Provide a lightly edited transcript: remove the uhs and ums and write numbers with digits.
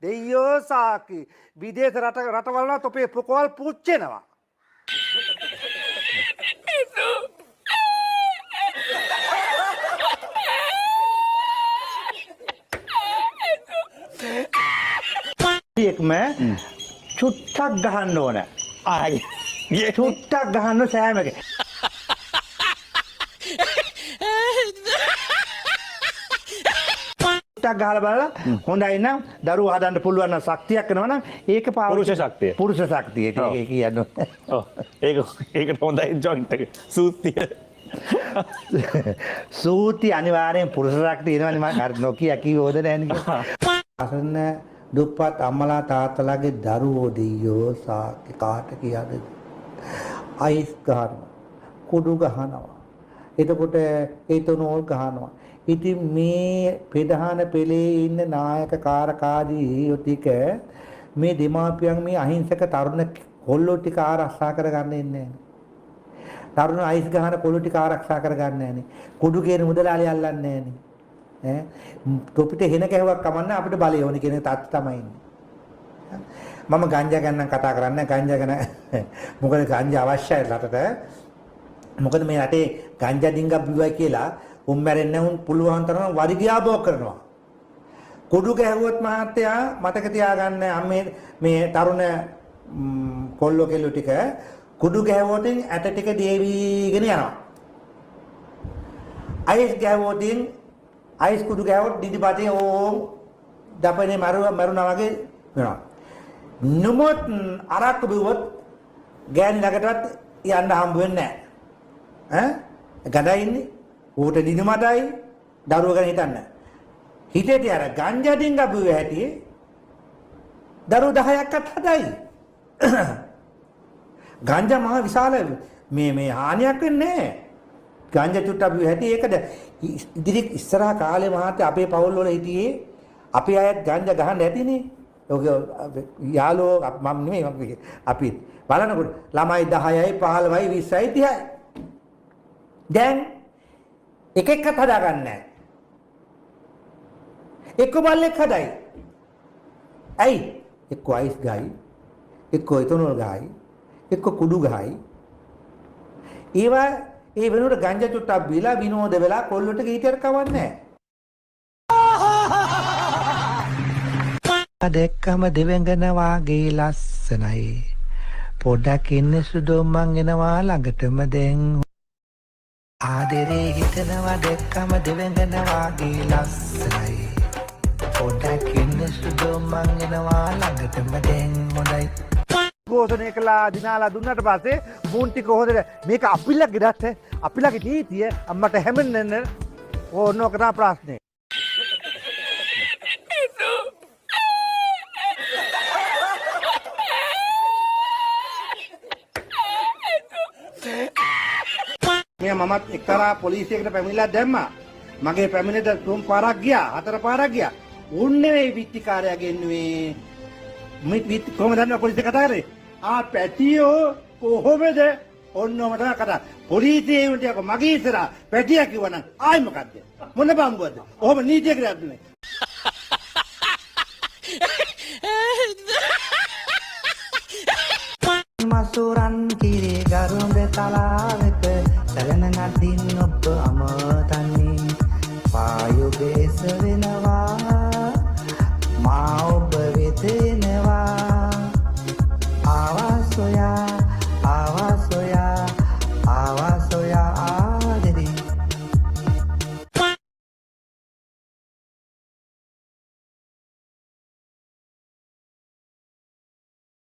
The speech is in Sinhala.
දෙයියෝ සාකි විදේශ රටවල තොපේ පොකවල් පුච්චෙනවා. එකම චුට්ටක් ගහන්න ඕන. චුට්ටක් ගහන්න සෑම එක. චුට්ටක් ගහලා බලලා හොඳයි නම් දරුවෝ හදන්න පුළුවන් නම් ශක්තියක් වෙනවා නම් ඒක පුරුෂ ශක්තිය. පුරුෂ ශක්තිය. ඒක කියන්නේ. ඔව්. ඒකට හොඳයි ජොයින්ට් එක. සූත්තිය. සූති අනිවාර්යෙන් පුරුෂ ශක්තිය එනවනේ මම අර නොකිය කිව්වෝද නෑනේ. අසන්න දුප්පත් අම්මලා තාත්තලාගේ දරුවෝ දෙයියෝ සාකි කාට කියද අයිස් ගහනවා කුඩු ගහනවා එතකොට ඒතනෝල් ගහනවා ඉතින් මේ ප්‍රධාන පෙළේ ඉන්න නායක කාරකාදී ටික මේ දෙමාපියන් මේ අහිංසක තරුණ කොල්ලෝ ටික ආරක්ෂා කරගන්න ඉන්නේ නැහැ තරුණ අයිස් ගහන කොල්ලෝ ටික ආරක්ෂා කරගන්න නැහැ කුඩු කියන මුදලාලි අල්ලන්නේ නැහැ තොපිට හෙන කැහුවක් කමන්න අපිට බලය ඕනේ කියන තාත්ත තමයි ඉන්නේ. මම ගංජා ගැන කතා කරන්නේ ගංජා ගැන මොකද ගංජා අවශ්‍යයි රටට. මොකද මේ රටේ ගංජා ඩිංගක් බිව්වයි කියලා උන් මැරෙන්නේ උන් පුළුවන් තරම් වරිගියාබෝ කරනවා. කුඩු ගැහුවොත් මහත්තයා මතක තියාගන්න මේ තරුණ කොල්ලෝ කෙල්ලෝ ටික කුඩු ගැහුවොත් ඇට ටික දේවිගෙන යනවා. අයිස් ගැහුවොත් අයිස් කුඩු ගෑවොත් දිදිපතේ ඕම් දපනේ මරුණා වගේ වෙනවා. නමුත් අරක්ක බිව්වොත් ගෑණි ළඟටවත් යන්න හම්බ වෙන්නේ නැහැ. ගඩයි ඉන්නේ. ඌට දිනමටයි දරුවෝ ගැන හිතන්නේ. හිතේට අර ගංජා ඩිංග බිව්වේ හැටි දරුවෝ 10ක්වත් හදයි. ගංජා මහ විශාල මේ හානියක් වෙන්නේ නැහැ. ගංජා චුට්ටක් බිව්වේ හැටි ඒකද ඉදිරි ඉස්සරහා කාලේ මහත්තයා අපේ පවුල් වල හිටියේ අපේ අයත් ගංජා ගහන්න ඇතිනේ. ඔක යාළුවෝ මම නෙමෙයි අපි බලනකොට ළමයි 10යි 15යි 20යි 30යි. දැන් එකෙක්වත් හදාගන්නේ නැහැ. එක්ක බල්ලෙක් හදයි. ඇයි? එක්ක අයිස් ගහයි. එක්ක එතනොල් ගහයි. එක්ක කුඩු ගහයි. ඒවා ඒ වෙනුවට ගංජා චුට්ටක් බීලා විනෝද වෙලා කොල්ලොට ගීතයක් කවන්නේ නැහැ. දැක්කම දෙවෙඟන වාගේ ලස්සනයි. පොඩක් ඉන්න සුදු මං එනවා ළඟටම දැන්. ආදරේ හිතනවා දැක්කම දෙවෙඟන වාගේ ලස්සනයි. පොඩක් ඉන්න සුදු මං එනවා ළඟටම දැන් හොඳයි. ഘോഷණය කළා දිනාලා දුන්නට පස්සේ මූන් ටික හොදට මේක අපිලගේ දත් අපිලගේ නීතිය අම්මට හැමෙන්න ඕනෝ කරා ප්‍රශ්නේ. මමත් එක්තරා පොලිසියකට පැමිණිලා දැම්මා. මගේ පැමිණෙට 3 පාරක් ගියා 4 පාරක් ගියා. උන් නෙවෙයි විත්තිකාරයා ගෙන්නුවේ. මේ කොහොමද දන්නව පොලිසිය කතා කරේ? පැටියෝ කොහොමද ඔන්නෝම තමයි කතා. පොලිසියේ උන්ට මගේ ඉස්සරහා පැටියා කිව්වනම් ආයි මොකද්ද? මොන බම්බුවද? ඔහොම නීතියකට යන්නේ. මසුරන් කිරි ගරුඳ තලාවෙත සැලන නදින් ඔබ අමතන්නේ පායු බේස වෙනවා මා ඔබ වෙත එනවා ආවා සොයා